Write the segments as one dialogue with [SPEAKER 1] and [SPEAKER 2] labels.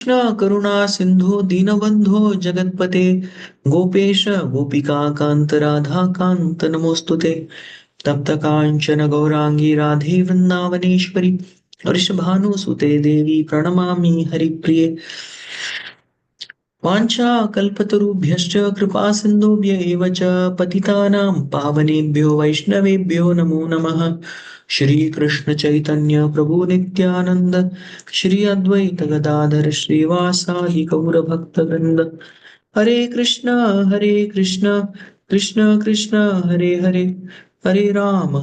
[SPEAKER 1] कृष्ण करुणा सिंधु दीनबंधो जगतपते गोपेश गोपिका कांत राधा कांत नमोस्तुते तप्त कांचन गौरांगी राधे वृंदावनेश्वरी वृषभानुसुते देवी प्रणमामि हरिप्रिये वाञ्छाकल्पतरुभ्यश्च कृपा सिन्धुभ्य एव च पतितानां पावनेभ्यो वैष्णवेभ्यो नमो नमः। श्री कृष्ण चैतन्य प्रभु नित्यानंद श्री अद्वैत गदाधर श्रीवासादि गौर भक्तवृंद हरे कृष्ण कृष्ण कृष्ण हरे हरे हरे राम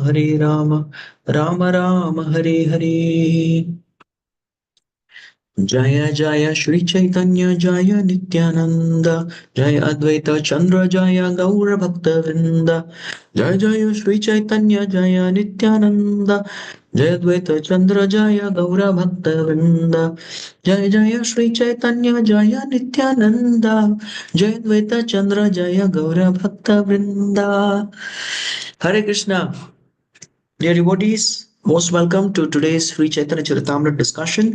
[SPEAKER 1] राम राम हरे हरे। जय जय श्री चैतन्य जय नित्यानंद जय अद्वैत चंद्र जय गौर भक्त वृंद जय जय श्री चैतन्य जय नित्यानंद जय अद्वैत चंद्र जय गौर भक्त वृंद जय जय श्री चैतन्य जय नित्यानंद जय अद्वैत चंद्र जय गौर भक्त वृंद। हरे Krishna. Dear devotees, most welcome to today's Sri Chaitanya Charitamrita discussion.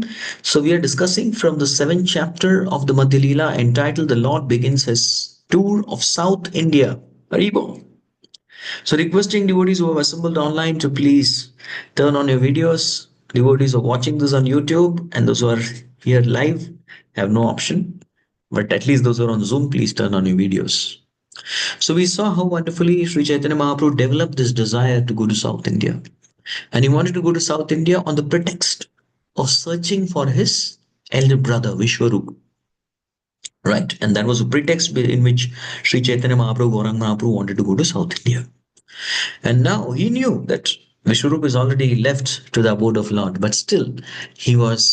[SPEAKER 1] So we are discussing from the seventh chapter of the Madhya Leela entitled "The Lord Begins His Tour of South India." Haribo. So requesting devotees who have assembled online to please turn on your videos. Devotees who are watching this on YouTube and those who are here live have no option. But at least those who are on Zoom, please turn on your videos. So we saw how wonderfully Sri Chaitanya Mahaprabhu developed this desire to go to South India. And he wanted to go to South India on the pretext of searching for his elder brother Vishwarup. Right? And that was a pretext in which Sri Chaitanya Mahaprabhu, Gauranga Mahaprabhu wanted to go to South India. And now he knew that Vishwarup is already left to the abode of Lord, but still he was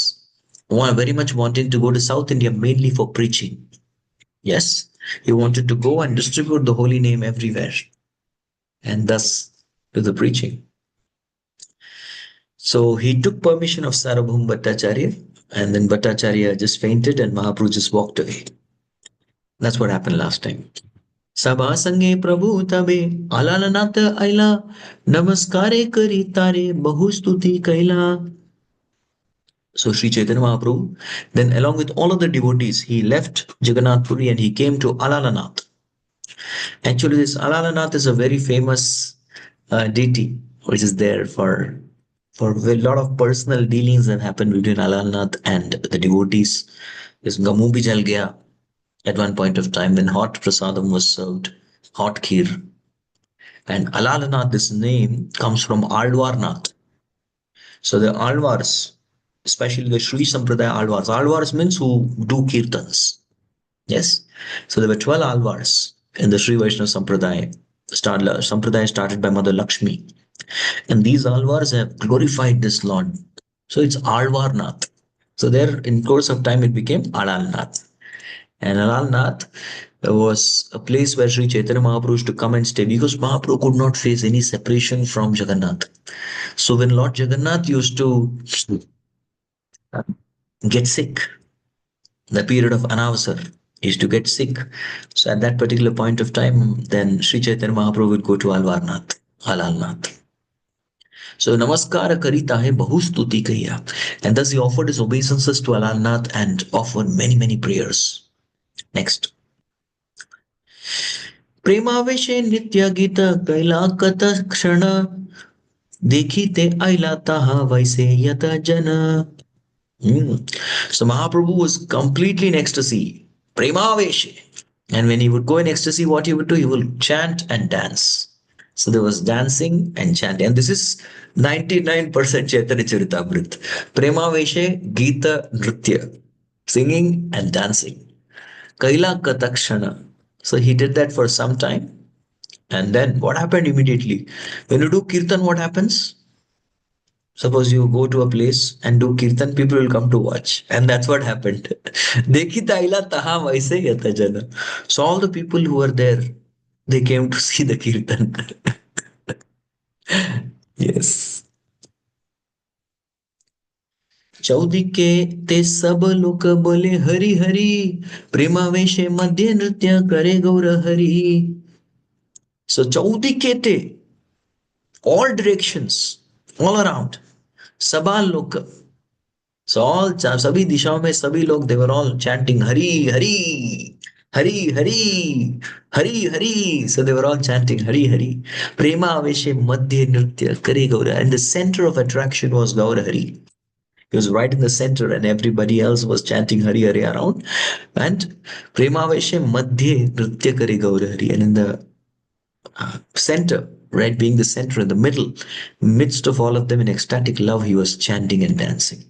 [SPEAKER 1] very much wanting to go to South India mainly for preaching. Yes, he wanted to go and distribute the holy name everywhere and thus do the preaching. So he took permission of Sarabhum Bhattacharya, and then Bhattacharya just fainted and Mahaprabhu just walked away. That's what happened last time. Sabha sange Prabhu tabe alalanat aila namaskare kari tare bahustuti kaila. So Sri Chaitanya Mahaprabhu, then along with all of the devotees, he left Jagannath Puri and he came to Alalanath. Actually, this Alalanath is a very famous deity which is there for a lot of personal dealings that happened between Alalnath and the devotees. This Gamu bhi jal gaya at one point of time when hot prasadam was served, hot kheer. And Alalnath, this name comes from Alwarnath. So the Alvars, especially the Sri Sampradaya Alvars, Alvars means who do kirtans. Yes. So there were 12 Alvars in the Sri Vaishnava Sampradaya. Sampradaya started by Mother Lakshmi. And these Alvars have glorified this Lord. So it's Alvarnath. So there, in course of time, it became Alalnath. And Alalnath was a place where Sri Chaitanya Mahaprabhu used to come and stay because Mahaprabhu could not face any separation from Jagannath. So when Lord Jagannath used to get sick, the period of Anavasar, he used to get sick. So at that particular point of time, then Sri Chaitanya Mahaprabhu would go to Alvarnath, Alalnath. So Namaskara Karita hai Bahustuti Kaya. And thus he offered his obeisances to Alalnath and offered many, many prayers. Next. Premavishe Nitya Gita Kaila Kata Kshana Dekhite Aila Taha Vaise Yata Jana. So Mahaprabhu was completely in ecstasy. Premaveshe. And when he would go in ecstasy, what he would do? He would chant and dance. So there was dancing and chanting. And this is 99% Chaitanya Charitamrita. Premaveshe, Gita, Nritya. Singing and dancing. Kaila Katakshana. So he did that for some time. And then what happened immediately? When you do kirtan, what happens? Suppose you go to a place and do kirtan, people will come to watch. And that's what happened. Dekhi taila taha vaise yata jana. So all the people who were there, they came to see the kirtan. Yes. चौदिके ते सब लोक बोले हरि हरि प्रेमावेशे मध्य नृत्य करे गौर Hari. So चौदिके te, all directions, all around, sabal loka. So all सभी दिशाओं में सभी लोग they were all chanting Hari Hari Hari Hari Hari Hari. So they were all chanting Hari Hari. Prema Aveshe Madhya Nritya Kare Gaura. And the center of attraction was Gaura Hari. He was right in the center, and everybody else was chanting Hari Hari around. And Prema Aveshe Madhya Nritya Kare Gaura Hari. And in the center, right, being the center in the middle, midst of all of them in ecstatic love, he was chanting and dancing.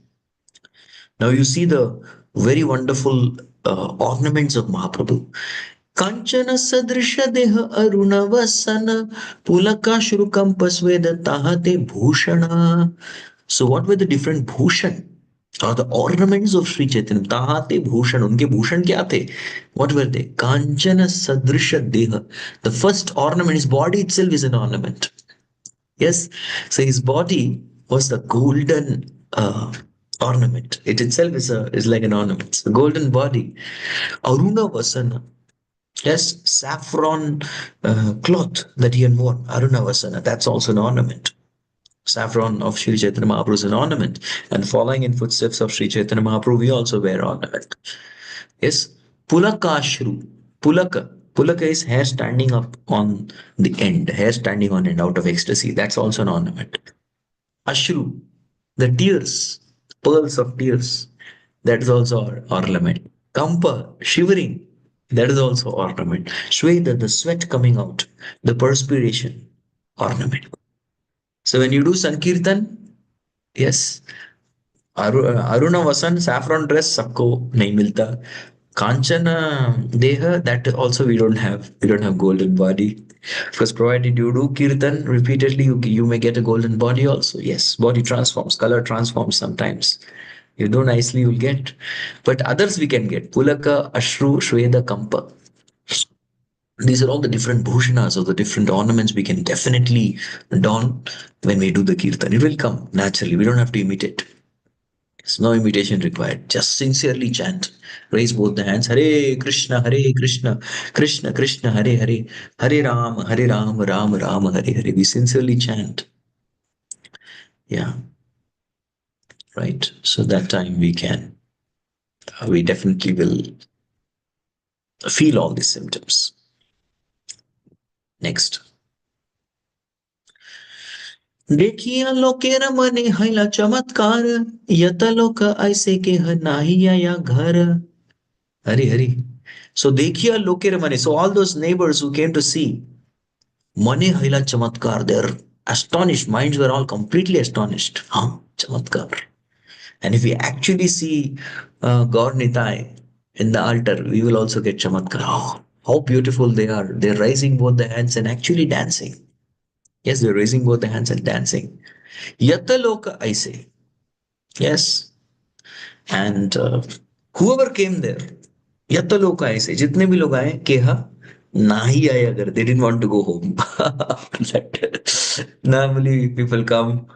[SPEAKER 1] Now you see the very wonderful ornaments of Mahaprabhu. Kanchana sadrisha deha aruna vasana pulaka shrukam pasveda tahate bhushana. So what were the different bhushan or the ornaments of Sri Chaitanya? Tahate bhushan. Unke bhushan kya the? What were they? Kanchana sadrisha deha. The first ornament, his body itself is an ornament. Yes. So his body was the golden ornament. It itself is like an ornament. It's the golden body. Aruna Vasana. Yes, saffron cloth that he had worn. Aruna Vasana. That's also an ornament. Saffron of Sri Chaitanya Mahaprabhu is an ornament. And following in footsteps of Sri Chaitanya Mahaprabhu, we also wear ornament. Yes. Pulakashru. Pulaka. Pulaka is hair standing up on the end, hair standing on end out of ecstasy. That's also an ornament. Ashru, the tears, pearls of tears, that is also ornament. Kampa, shivering, that is also ornament. Shweta, the sweat coming out, the perspiration, ornament. So when you do Sankirtan, yes, Aruna Vasan, saffron dress, sabko nahi milta. Kanchana Deha, that also we don't have. We don't have golden body. Because provided you do Kirtan repeatedly, you may get a golden body also. Yes, body transforms, color transforms sometimes. You do nicely, you'll get. But others we can get. Pulaka, Ashru, Shweda, Kampa. These are all the different bhushanas or the different ornaments we can definitely don when we do the Kirtan. It will come naturally. We don't have to imitate. There's no imitation required. Just sincerely chant. Raise both the hands. Hare Krishna, Hare Krishna, Krishna Krishna, Hare Hare, Hare Ram, Hare Ram, Ram Ram, Hare Hare. We sincerely chant. Yeah, right. So that time we definitely will feel all these symptoms. Next. देखिया लोकेर मने हैला चमत्कार यत लोक ऐसे के ह नाही या घर. Hari Hari. So देखिया लोकेर मने. So all those neighbors who came to see Mane Haila Chamatkar, their astonished minds were all completely astonished. Huh? Chamatkar. And if we actually see Gaur Nitai in the altar, we will also get Chamatkar. Oh, how beautiful they are. They're raising both the hands and actually dancing. Yes, they're raising both the hands and dancing. Yatta Loka Aise. Yes. And whoever came there, Yatta Loka Aise, jitne bhi log aaye, keha, nahi aaya agar. They didn't want to go home. Normally people come,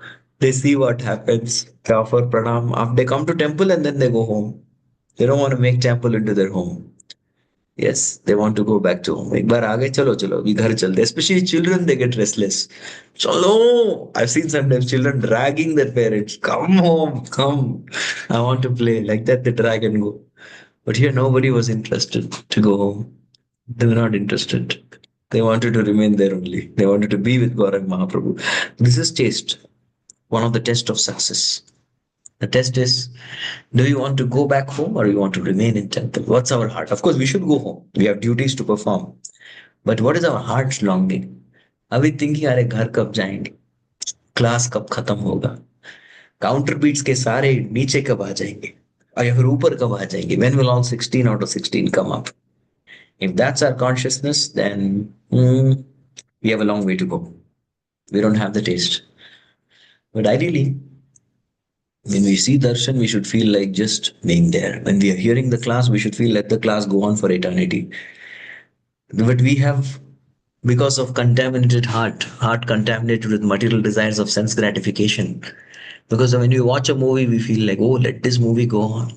[SPEAKER 1] they see what happens, they offer pranam, they come to temple and then they go home. They don't want to make temple into their home. Yes, they want to go back to home. एक बार आ गए चलो चलो अभी घर चलते. Especially children, they get restless. चलो, I've seen sometimes children dragging their parents. Come home, come. I want to play. Like that, they drag and go. But here, nobody was interested to go home. They were not interested. They wanted to remain there only. They wanted to be with Gaurang Mahaprabhu. This is taste, one of the tests of success. The test is, do you want to go back home or you want to remain in temple? What's our heart? Of course, we should go home. We have duties to perform. But what is our heart's longing? Are we thinking, अरे घर कब जाएंगे? Class कब खत्म होगा? Counter beats के सारे नीचे कब आ जाएंगे? और या फिर ऊपर कब आ जाएंगे? When will all 16 out of 16 come up? If that's our consciousness, then we have a long way to go. We don't have the taste. But ideally, when we see darshan, we should feel like just being there. When we are hearing the class, we should feel let the class go on for eternity. But we have, because of contaminated heart contaminated with material desires of sense gratification. Because when we watch a movie, we feel like, oh, let this movie go on.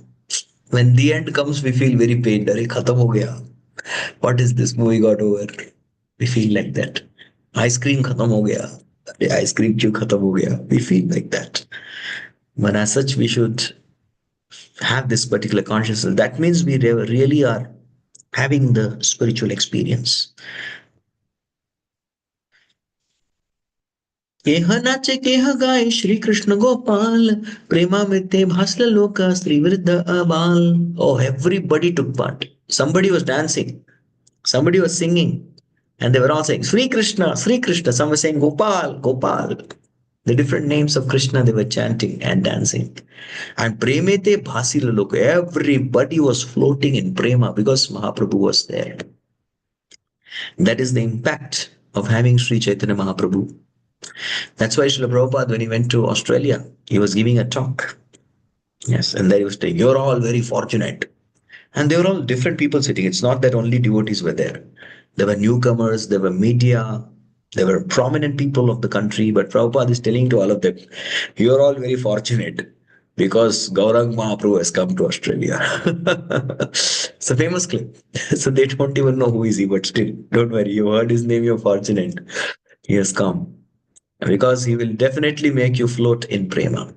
[SPEAKER 1] When the end comes, we feel very pained. Arey, khatam ho gaya. What is this movie got over? We feel like that. Ice cream khatam ho gaya. Arey, ice cream kyun khatam ho gaya? We feel like that. But as such, we should have this particular consciousness, that means we really are having the spiritual experience. केह नाचे केह गाए श्री कृष्ण गोपाल प्रेमामृते भासल लोक श्री वृद्ध अबाल. Oh, everybody took part. Somebody was dancing, somebody was singing, and they were all saying Sri Krishna, Sri Krishna. Some were saying Gopal, Gopal. The different names of Krishna they were chanting and dancing. And premete bhasila loka, everybody was floating in prema because Mahaprabhu was there. That is the impact of having Sri Chaitanya Mahaprabhu. That's why Srila Prabhupada, when he went to Australia, he was giving a talk. Yes, and there he was saying, "You're all very fortunate." And they were all different people sitting. It's not that only devotees were there. There were newcomers, there were media, there were prominent people of the country. But Prabhupada is telling to all of them, "You're all very fortunate because Gaurang Mahaprabhu has come to Australia." It's a famous clip. So they don't even know who is he, but still, don't worry. You heard his name, you're fortunate. He has come because he will definitely make you float in prema.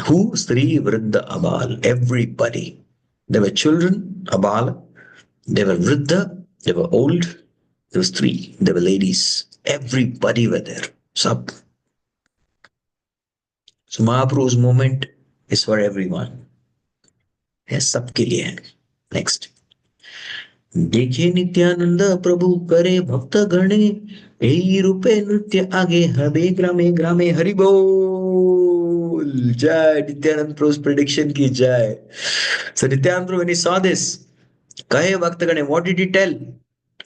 [SPEAKER 1] Who? Sri Vriddha Abal. Everybody. There were children, Abal. They were Vriddha. They were old. There was three. There were ladies. Everybody were there. Sab. So Mahaprabhu's moment is for everyone. Yes, सबके लिए है. Next. देखे नित्यानंद प्रभु करे भक्त गणे यही रूपे नृत्य आगे हबे ग्रामे ग्रामे हरि बोल. Jai Nityanand Prabhu's prediction ki jai. So Nityanand Prabhu, when he saw this, kahe bhakt gane, what did he tell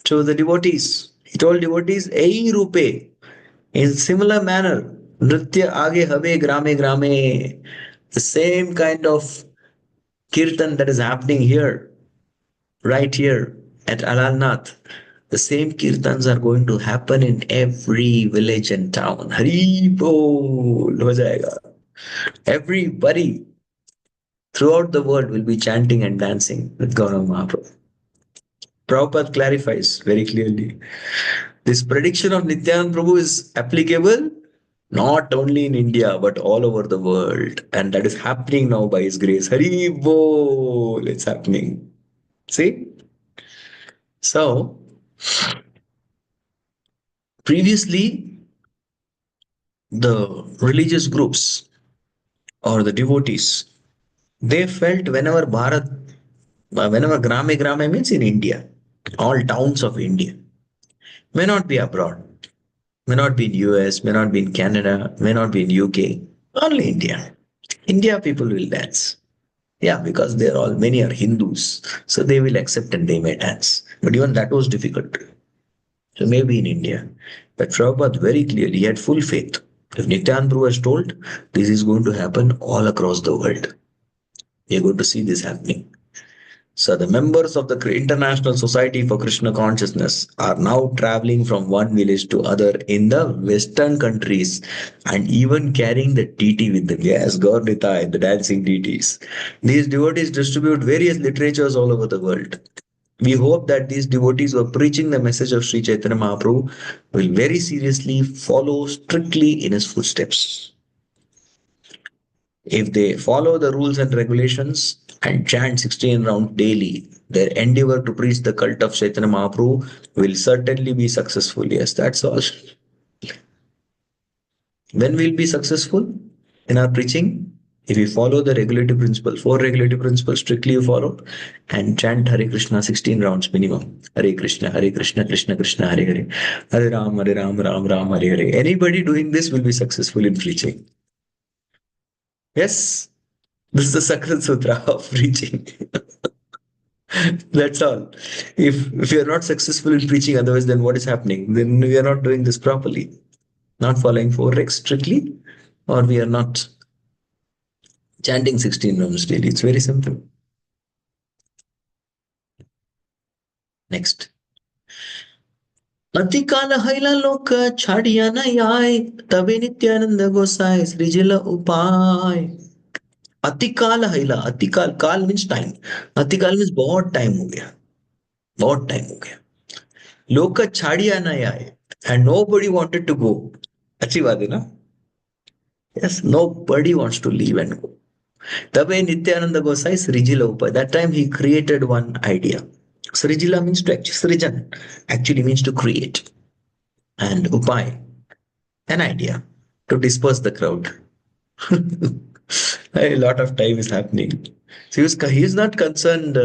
[SPEAKER 1] to the devotees? He told devotees, "Ei rupe," in similar manner, nritya age habe grame grame. The same kind of kirtan that is happening here, right here at Alalnath. The same kirtans are going to happen in every village and town. Hari bol ho jayega. Everybody throughout the world will be chanting and dancing with Gaurav Mahaprabhu. Prabhupada clarifies very clearly. This prediction of Nityanand Prabhu is applicable not only in India but all over the world. And that is happening now by His grace. Hari Bol! It's happening. See? So, previously, the religious groups or the devotees, they felt whenever Bharat, whenever Grame Grame means in India, all towns of India, may not be abroad, may not be in US, may not be in Canada, may not be in UK, only India. India people will dance. Yeah, because they're all, many are Hindus, so they will accept and they may dance. But even that was difficult. So maybe in India. But Prabhupada very clearly he had full faith. If Nityanand Prabhu has told, this is going to happen all across the world. We are going to see this happening. So the members of the International Society for Krishna Consciousness are now traveling from one village to other in the Western countries and even carrying the TT with them. Yes, Gaur-Nitai, the dancing TTs. These devotees distribute various literatures all over the world. We hope that these devotees who are preaching the message of Sri Chaitanya Mahaprabhu will very seriously follow strictly in his footsteps. If they follow the rules and regulations and chant 16 rounds daily, their endeavor to preach the cult of Chaitanya Mahaprabhu will certainly be successful. Yes, that's all. When we'll be successful in our preaching? If we follow the regulative principle, four regulative principles strictly you follow and chant Hare Krishna 16 rounds minimum. Hare Krishna, Krishna Krishna, Hare Hare. Hare Ram, Ram Ram, Hare Hare. Anybody doing this will be successful in preaching. Yes, this is the success sutra of preaching. That's all. If we are not successful in preaching, otherwise, then what is happening? Then we are not doing this properly, not following four regs strictly, or we are not chanting 16 rounds daily. It's very simple. Next. अतिकाल हैला लोक छाड़िया न आए तबे नित्यानंद गोसाई सृजिल उपाय. अतिकाल हैला, अतिकाल, काल means time. अतिकाल means बहुत time हो गया, बहुत टाइम हो गया. लोग का छाड़िया न आए and nobody wanted to go. अच्छी बात है ना? Yes, nobody wants to leave and go. तबे Nityananda Gosai Srijila Upai. That time he created one idea. Srijila means to actually, Srijan actually means to create. And Upai, an idea to disperse the crowd. A lot of time is happening. So he's not concerned.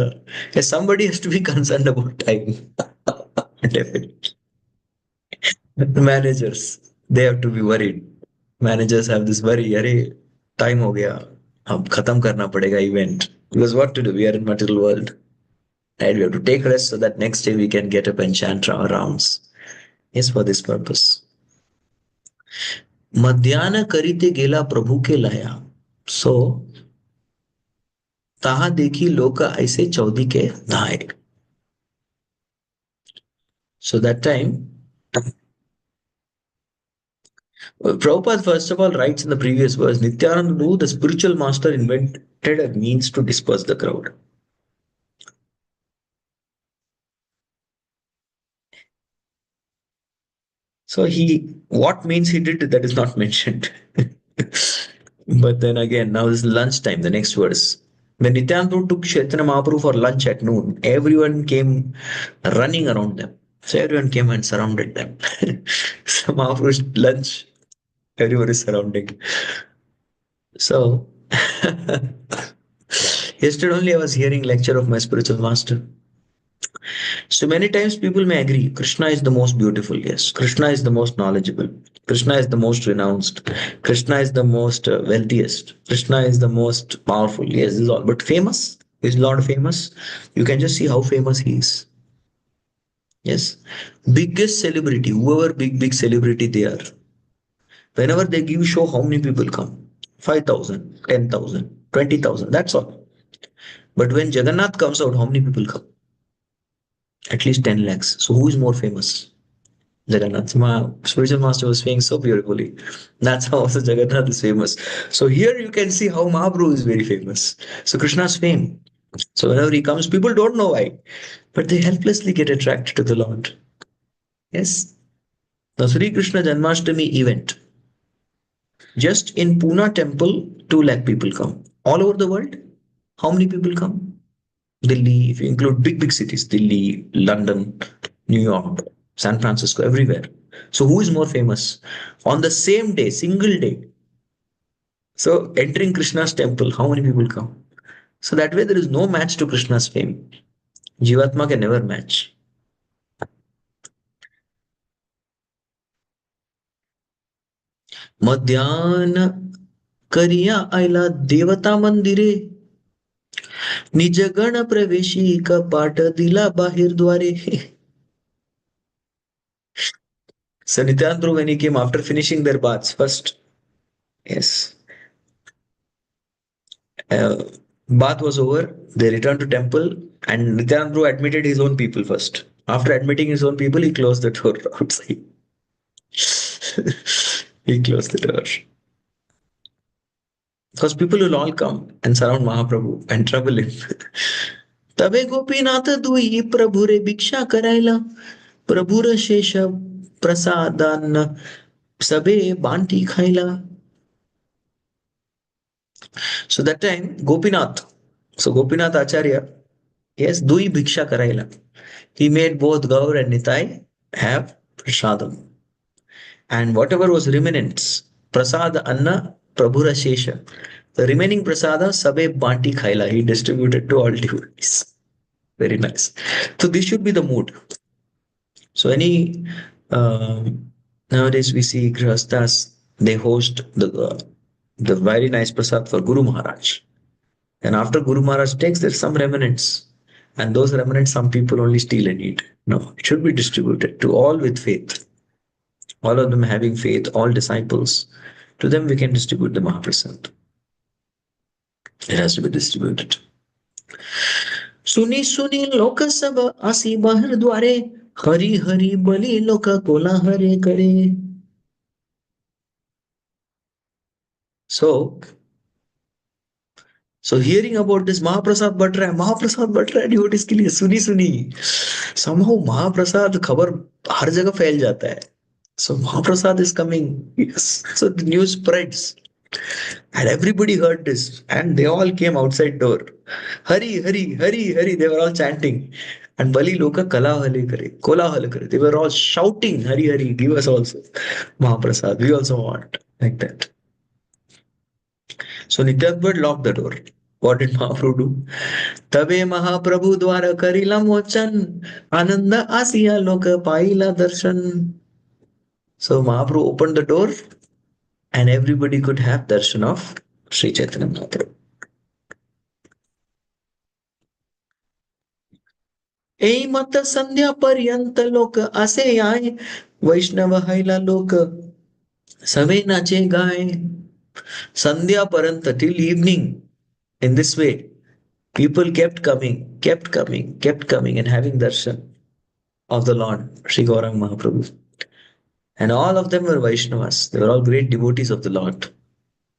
[SPEAKER 1] Somebody has to be concerned about time. Definitely. The managers, they have to be worried. Managers have this worry. अरे time हो गया, अब खत्म करना पड़ेगा event. Because what to do? We are in material world, and we have to take rest so that next day we can get up and chant our rounds. Yes, for this purpose. मध्यान्ह करीते गेला प्रभु के लाया. So ताहा देखी लोक ऐसे चौदी के धाय. So that time, Prabhupada first of all writes in the previous verse, Nityananda knew the spiritual master invented a means to disperse the crowd. So what means he did, that is not mentioned. But then again, now is lunchtime, the next verse. When Nityananda took Chaitanya Mahaprabhu for lunch at noon, everyone came running around them. So everyone came and surrounded them. So Mahaprabhu's lunch, everyone is surrounding. So yesterday only I was hearing lecture of my spiritual master. So many times people may agree Krishna is the most beautiful. Yes, Krishna is the most knowledgeable. Krishna is the most renounced. Krishna is the most wealthiest. Krishna is the most powerful. Yes, this is all. But famous? Is Lord famous? You can just see how famous he is. Yes. Biggest celebrity, whoever big celebrity they are. Whenever they give show, how many people come? 5,000, 10,000, 20,000. That's all. But when Jagannath comes out, how many people come? At least 10 lakhs. So who is more famous? Jagannath. My spiritual master was saying so beautifully. That's how also Jagannath is famous. So here you can see how Mahaprabhu is very famous. So Krishna's fame. So whenever he comes, people don't know why, but they helplessly get attracted to the Lord. Yes. The Sri Krishna Janmashtami event. Just in Pune temple, 2 lakh people come. All over the world, how many people come? Delhi, if you include big cities, Delhi, London, New York, San Francisco, everywhere. So who is more famous? On the same day, single day. So entering Krishna's temple, how many people come? So that way there is no match to Krishna's fame. Jivatma can never match. मध्यान करिया आयला देवता मंदिरे निज गण प्रवेशी कपाट दिला बाहेर द्वारे. So Nityananda, when he came after finishing their baths, first, yes, uh, bath was over, they returned to temple, and Nityananda admitted his own people first. After admitting his own people, he closed the door outside. He closed the door. Because people will all come and surround Mahaprabhu and trouble him. तबे गोपीनाथ दुई प्रभु रे भिक्षा करायला प्रभु र शेष प्रसादान सबे बांटी खायला. So that time Gopinath, so Gopinath Acharya, yes, dui bhiksha karaila. He made both Gaur and Nitai have prasadam. And whatever was remnants, prasad anna prabhura shesha. The remaining prasada sabe banti khaila. He distributed to all devotees. Very nice. So this should be the mood. So nowadays we see grihasthas, they host the very nice prasad for Guru Maharaj. And after Guru Maharaj takes, there's some remnants. And those remnants, some people only steal and eat. No, it should be distributed to all with faith. All of them having faith, all disciples. To them, we can distribute the Mahaprasad. It has to be distributed. सुनी सुनी लोक सब आसी बाहर द्वारे हरि हरि बलि लोक Cola हरे करे. So hearing about this Mahaprasad but रहा है डिवोटीज के लिए सुनी सुनी. Somehow Mahaprasad खबर हर जगह फैल जाता है. So Mahaprasad is coming. Yes. So the news spreads. And everybody heard this, and they all came outside door. Hari, Hari, Hari, Hari. They were all chanting. And Bali Loka Kalahale Kare, Kolahale Kare. They were all shouting, Hari, Hari, give us also. Mahaprasad, we also want. Like that. So Nityananda locked the door. What did Mahaprabhu do? Tabe Mahaprabhu Dwara Karila Mochan, Ananda Asiya Loka Paila Darshan. So Mahaprabhu opened the door and everybody could have darshan of Sri Chaitanya Mahaprabhu. ए मत संध्या पर्यंत लोक असे आय वैष्णव हैला लोक सवे नाचे गाय संध्या पर्यंत till evening in this way people kept coming and having darshan of the Lord Sri Gaurang Mahaprabhu, and all of them were Vaishnavas. They were all great devotees of the Lord.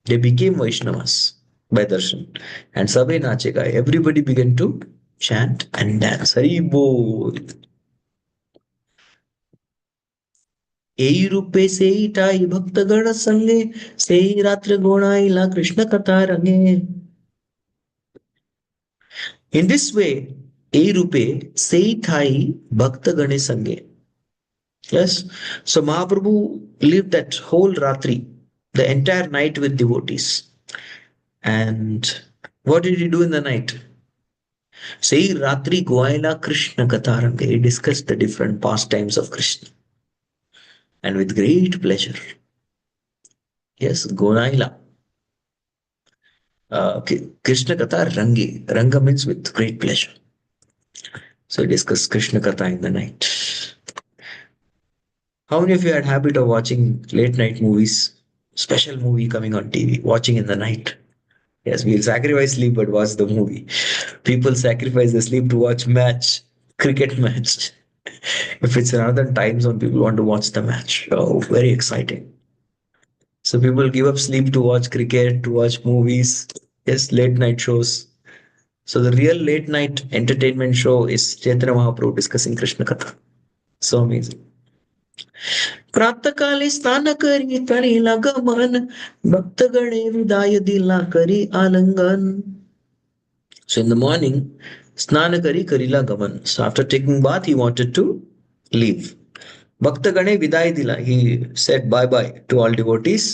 [SPEAKER 1] They became Vaishnavas by darshan. And Sabe Nachegai, everybody began to chant and dance. Hari Bol. এই রূপে সেইটাই ভক্তগণ সঙ্গে সেই রাত্রে গোড়াইলা কৃষ্ণ কথা রঙে. In this way, এই রূপে সেইটাই ভক্তগণের সঙ্গে. Yes. So Mahaprabhu lived that whole Ratri, the entire night with devotees. And what did he do in the night? Say Ratri Goaila Krishna Katharanga. He discussed the different pastimes of Krishna. And with great pleasure. Yes, Goaila. Krishna Katha Rangi. Ranga means with great pleasure. So he discussed Krishna Katha in the night. How many of you had habit of watching late night movies? Special movie coming on TV, watching in the night. Yes, we'll sacrifice sleep but watch the movie. People sacrifice the sleep to watch match, cricket match. If it's another time zone, people want to watch the match. Oh, very exciting. So people give up sleep to watch cricket, to watch movies. Yes, late night shows. So the real late night entertainment show is Chaitanya Mahaprabhu discussing Krishna Katha. So amazing. प्रातःकाले स्नान करी करीला गमन भक्तगणे विदाय दिला करी आलिंगन. So in the morning, snana kari karila gaman. So after taking bath, he wanted to leave. Bhaktagane vidai dila. He said bye bye to all devotees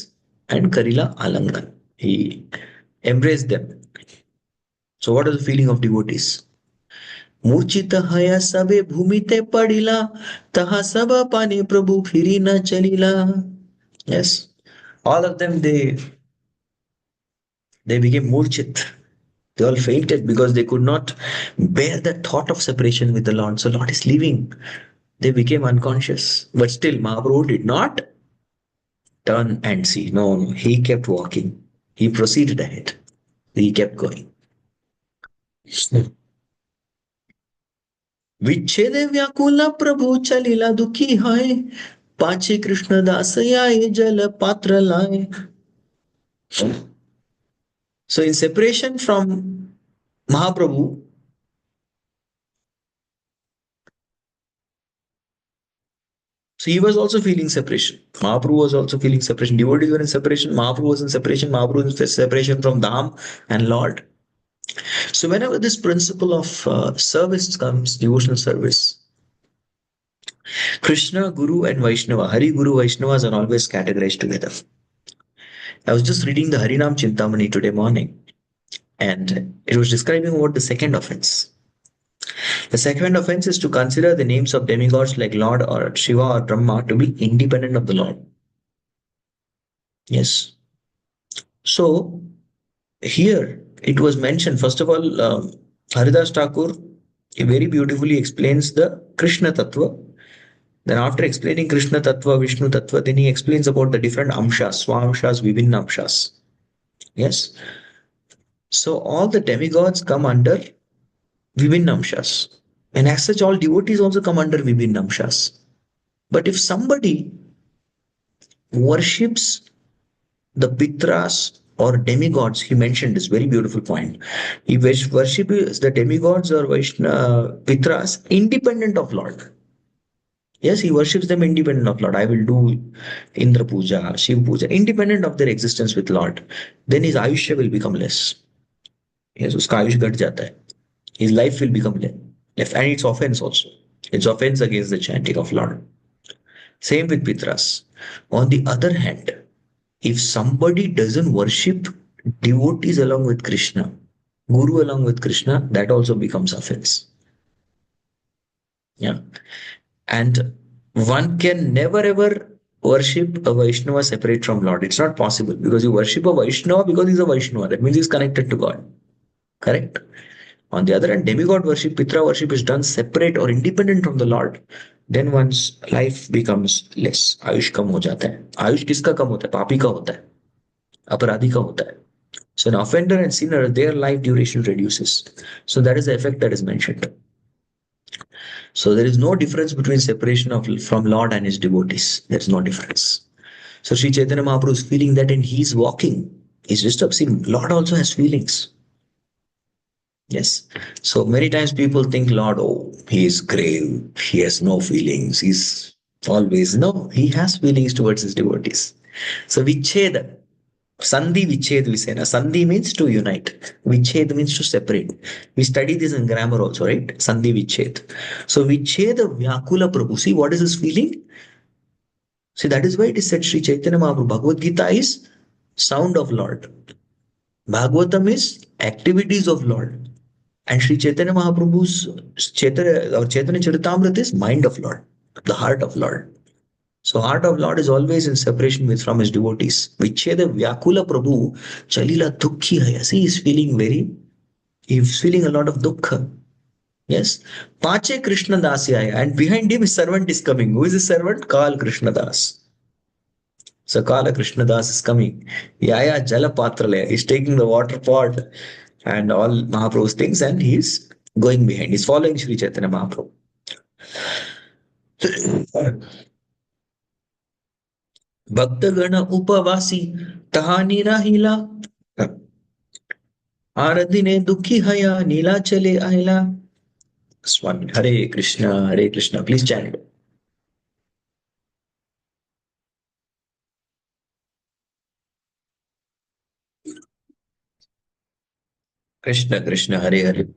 [SPEAKER 1] and karila alangan. He embraced them. So what is the feeling of devotees? मूर्छित हया सबे भूमिते पड़िला तहा सब पाने प्रभु free न चलिला. Yes, all of them they became murchit. They all fainted because they could not bear the thought of separation with the Lord. So Lord is leaving. They became unconscious. But still Mahaprabhu did not turn and see. No, no. He kept walking. He proceeded ahead. He kept going. विच्छेद व्याकुल प्रभु चलिला दुखी है पाछे कृष्ण दास आए जल पात्र लाए. So in separation from Mahaprabhu, so he was also feeling separation. Mahaprabhu was also feeling separation. Devotees were in separation. Mahaprabhu was in separation. Mahaprabhu was in separation from Dham and Lord. So whenever this principle of service comes, devotional service, Krishna, Guru, and Vaishnava, Hari, Guru, Vaishnavas are always categorized together. I was just reading the Harinam Chintamani today morning, and it was describing about the second offense. The second offense is to consider the names of demigods like Lord or Shiva or Brahma to be independent of the Lord. Yes. So here it was mentioned, first of all, Haridas Thakur very beautifully explains the Krishna Tattva. Then after explaining Krishna Tattva, Vishnu Tattva, then he explains about the different amshas, swamshas, vibhinna amshas. Yes. So all the demigods come under vibhinna amshas. And as such, all devotees also come under vibhinna amshas. But if somebody worships the pitras or demigods, he mentioned this very beautiful point. He worships the demigods or Vaishnava pitras independent of Lord. Yes, he worships them independent of Lord. I will do Indra Puja, Shiv Puja, independent of their existence with Lord. Then his Ayushya will become less. Yes, उसका आयुष घट जाता है. His life will become less. And it's offense also. It's offense against the chanting of Lord. Same with Pitras. On the other hand, if somebody doesn't worship devotees along with Krishna, Guru along with Krishna, that also becomes offense. Yeah. And one can never ever worship a Vaishnava separate from Lord. It's not possible because you worship a Vaishnava because he's a Vaishnava. That means he's connected to God. Correct? On the other hand, demigod worship, Pitra worship is done separate or independent from the Lord. Then one's life becomes less. Ayush कम हो जाता है. आयुष किसका कम होता है? पापी का होता है, अपराधी का होता है. So an offender and sinner, their life duration reduces. So that is the effect that is mentioned. So there is no difference between separation of from Lord and his devotees. There is no difference. So Sri Chaitanya Mahaprabhu is feeling that and he's walking. He's disturbed. See, Lord also has feelings. Yes. So many times people think Lord, oh, he is grave. He has no feelings. He's always, no, he has feelings towards his devotees. So Vicheda, Sandhi Viched Visena. Sandhi means to unite. Viched means to separate. We study this in grammar also, right? Sandhi Viched. So Viched Vyakula Prabhu. See, what is his feeling? See, that is why it is said Sri Chaitanya Mahaprabhu. Bhagavad Gita is sound of Lord. Bhagavatam is activities of Lord. And Sri Chaitanya Mahaprabhu's Chaitanya, or Chaitanya Charitamrita is mind of Lord, the heart of Lord. So heart of Lord is always in separation with from his devotees. Vicheda Vyakula Prabhu Chalila Dukhi Haya. See, he's feeling a lot of dukkha. Yes. Pache Krishna Dasyaya. And behind him his servant is coming. Who is his servant? Kal Krishna Das. So Kala Krishna Das is coming. Yaya Jala Patralaya. He's taking the water pot and all Mahaprabhu's things and he's going behind. He's following Sri Chaitanya Mahaprabhu. भक्तगण उपवासी तहानी राहिला आरदिने दुखी हया नीला चले आयला. Swami, Hare Krishna, Hare Krishna. Please chant. Krishna Krishna, Hare Hare.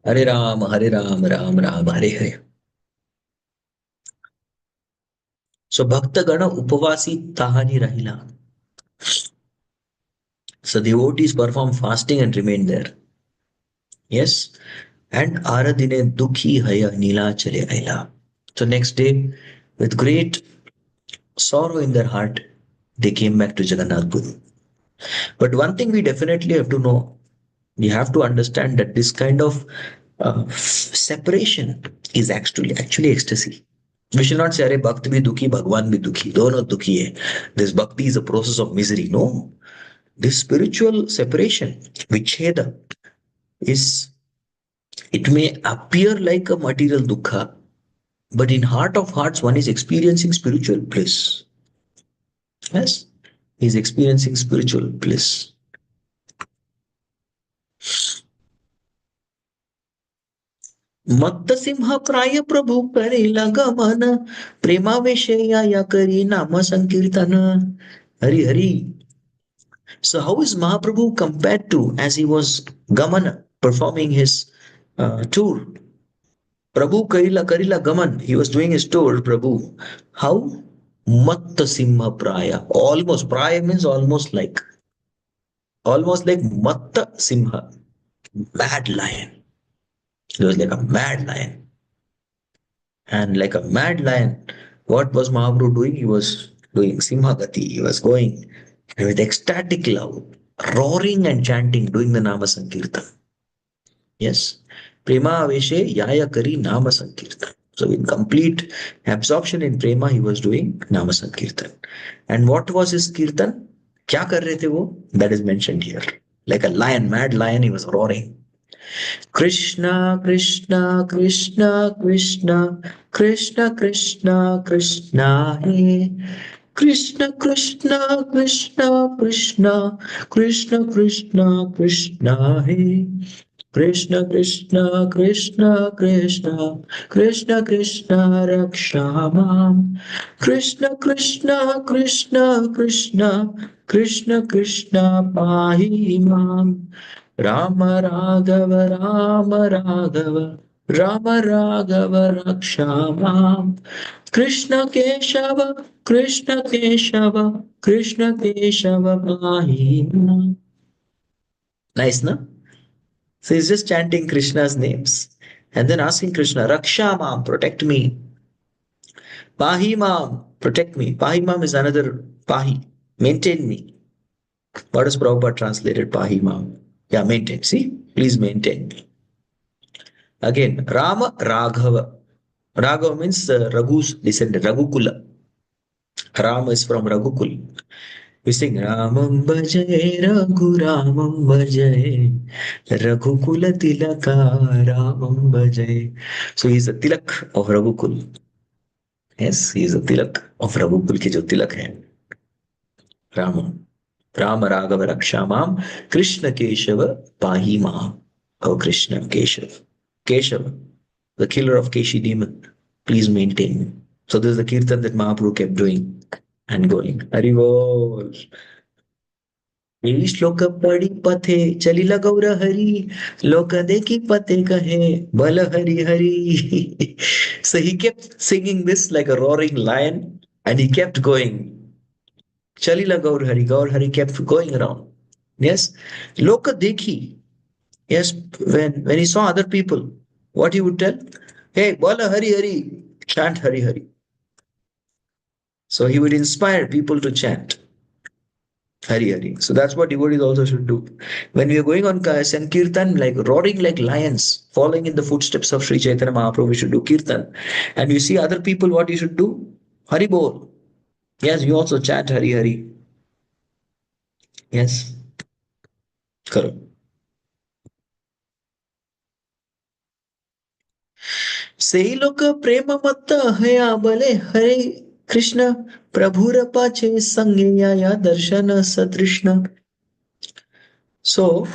[SPEAKER 1] Hare Ram, Ram Ram, Hare Hare. So Bhaktagana Upavasi Tahani Rahila. So devotees perform fasting and remain there. Yes. And Aradine Dukhi Haya Nila Chale Aila. So next day, with great sorrow in their heart, they came back to Jagannath Puri. But one thing we definitely have to know, we have to understand that this kind of separation is actually ecstasy. We should not say, Are Bhakti bhi dukhi, Bhagwan bhi dukhi. Dono dukhi hai. This bhakti is a process of misery. No. This spiritual separation, vicheda, it may appear like a material dukkha, but in heart of hearts, one is experiencing spiritual bliss. Yes, he's experiencing spiritual bliss. मत्त सिंह प्राय प्रभु करेला गमन प्रेमावेशया या करी नाम संकीर्तन. Hari Hari. So how is Mahaprabhu compared to as he was Gamana performing his tour? Prabhu Karila Karila Gaman, he was doing his tour, Prabhu. How? Matta Simha Praya. Almost, Praya means almost like Matta Simha, mad lion. He was like a mad lion. And like a mad lion, what was Mahaprabhu doing? He was doing Simha Gati. He was going with ecstatic love, roaring and chanting, doing the Nama Sankirtan. Yes. Prema Aveshe Yaya Kari Nama Sankirtan. So in complete absorption in Prema, he was doing Nama Sankirtan. And what was his Kirtan? Kya kar rahe the wo? That is mentioned here. Like a lion, mad lion, he was roaring. Krishna, Krishna, Krishna, Krishna, Krishna, Krishna, Krishna, He. Krishna, Krishna, Krishna, Krishna, Krishna, Krishna, Krishna, He. Krishna Krishna Krishna Krishna Krishna Krishna Raksha Mam. Krishna Krishna Krishna Krishna Krishna Krishna Pahi Mam. Rama Raghava Rama Raghava Rama Raghava Raksha Mam. Krishna Keshava Krishna Keshava Krishna Keshava Pahi Mam. Nice, no? So he's just chanting Krishna's names and then asking Krishna, Raksha Mam, protect me. Pahi Mam, protect me. Pahi Mam is another Pahi, maintain me. What does Prabhupada translated Pahi Mam? Yeah, maintain. See, please maintain me. Again, Rama Raghava. Raghava means Raghu's descendant, Raghukula. Rama is from Raghukul. We sing Ramam Bhajai Raghu Ramam Bhajai Raghukula Tilaka Ramam Bhajai. So he is a tilak of Raghukul. Yes, he is a tilak of Raghukul के जो तिलक है राम राम राघव रक्षा माम कृष्ण केशव पाही माम. Oh Krishna Keshav. Keshav, the killer of Keshi demon, please maintain me. So this is the kirtan that Mahaprabhu kept doing and going. Hari Bol. यही श्लोक पढ़ी पथे चलिला गौर हरि लोक देखी पते कहे बल Hari Hari. So he kept singing this like a roaring lion and he kept going. Chalila Gaur Hari kept going around. Yes. Loka Dekhi. Yes. When he saw other people, what he would tell? Hey, Bala Hari Hari, chant Hari Hari. So he would inspire people to chant Hari Hari. So that's what devotees also should do. When we are going on Sankirtan, like roaring like lions, following in the footsteps of Sri Chaitanya Mahaprabhu, we should do Kirtan. And you see other people, what you should do? Hari Bol. Yes, you also chant Hari Hari. Yes. Correct. ସେହି ଲୋକ ପ୍ରେମ ମତ୍ତ ହୟା ବଲେ Hare Krishna Prabhura pache sangeyaya darshana satrishnā. So,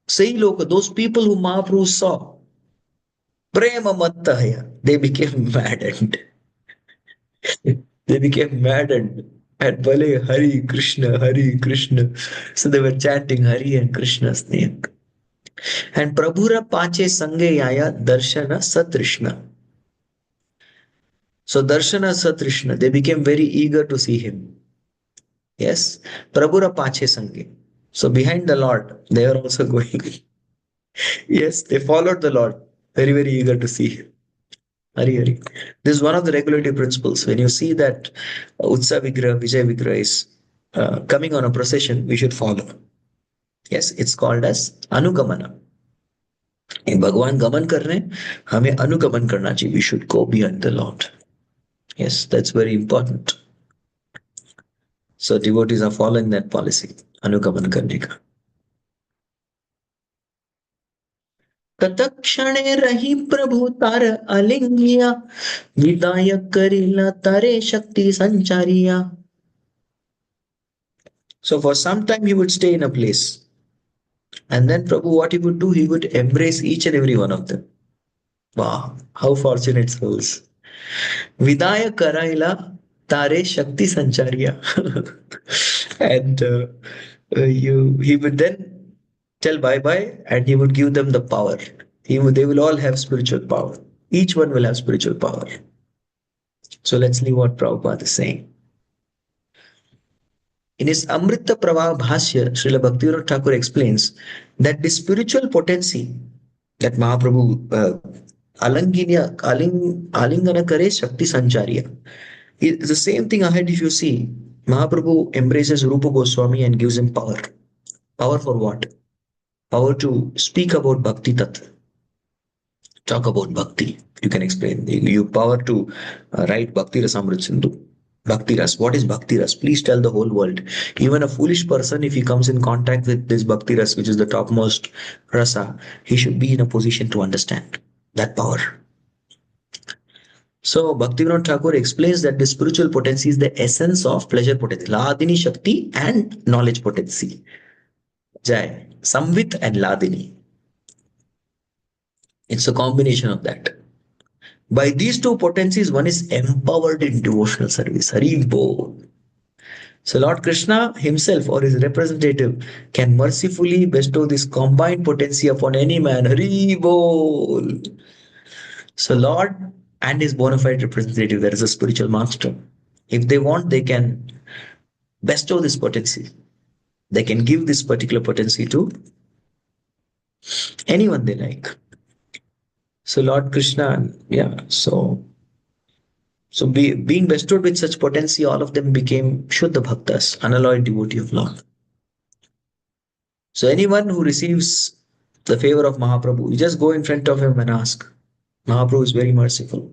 [SPEAKER 1] sei loka, those people whom Mahaprabhu saw, prema mattahaya, they became maddened. They became maddened at Bale Hari Krishna, Hari Krishna. So they were chanting Hari and Krishna's name. And Prabhura pache sangeyaya darshana satrishna. So Darshana Satrishna, they became very eager to see him. Yes. Prabhura Pache Sange. So behind the Lord, they are also going. Yes, they followed the Lord, very, very eager to see him. Hari Hari. This is one of the regulative principles. When you see that Utsa Vigraha, Vijay Vigraha is coming on a procession, we should follow. Yes, it's called as Anugamana. भगवान गमन कर रहे हैं, हमें अनुगमन करना चाहिए. We should go behind the Lord. Yes, that's very important. So devotees are following that policy, अनुगमन करने का. तत्क्षणे रही प्रभु तार अलिंगिया विदायक करिला तारे शक्ति संचारिया. So for some time he would stay in a place. And then Prabhu, what he would do, he would embrace each and every one of them. Wow, how fortunate souls. Vidaya Karaila Tare Shakti Sanchariya. And he would then tell bye-bye and he would give them the power. They will all have spiritual power. Each one will have spiritual power. So let's leave what Prabhupada is saying. In his Amrita Pravaha Bhashya, Srila Bhaktivinoda Thakur explains that the spiritual potency that Mahaprabhu Alingana Kare Shakti Sanchariya is the same thing ahead. If you see, Mahaprabhu embraces Rupa Goswami and gives him power. Power for what? Power to speak about Bhakti Tattva. Talk about Bhakti. You can explain. You power to write Bhakti Rasamrita Sindhu. Bhakti Ras. What is Bhakti Ras? Please tell the whole world. Even a foolish person, if he comes in contact with this Bhakti Ras, which is the topmost rasa, he should be in a position to understand that power. So Bhaktivinoda Thakur explains that the spiritual potency is the essence of pleasure potency, Ladini Shakti and knowledge potency. Jai, Samvit and Ladini. It's a combination of that. By these two potencies, one is empowered in devotional service. Hari Bol. So Lord Krishna himself or his representative can mercifully bestow this combined potency upon any man. Hari Bol. So Lord and his bona fide representative, there is a spiritual master. If they want, they can bestow this potency. They can give this particular potency to anyone they like. So Lord Krishna, yeah. Being bestowed with such potency, all of them became Shuddha Bhaktas, unalloyed devotee of Lord. So anyone who receives the favor of Mahaprabhu, you just go in front of him and ask. Mahaprabhu is very merciful.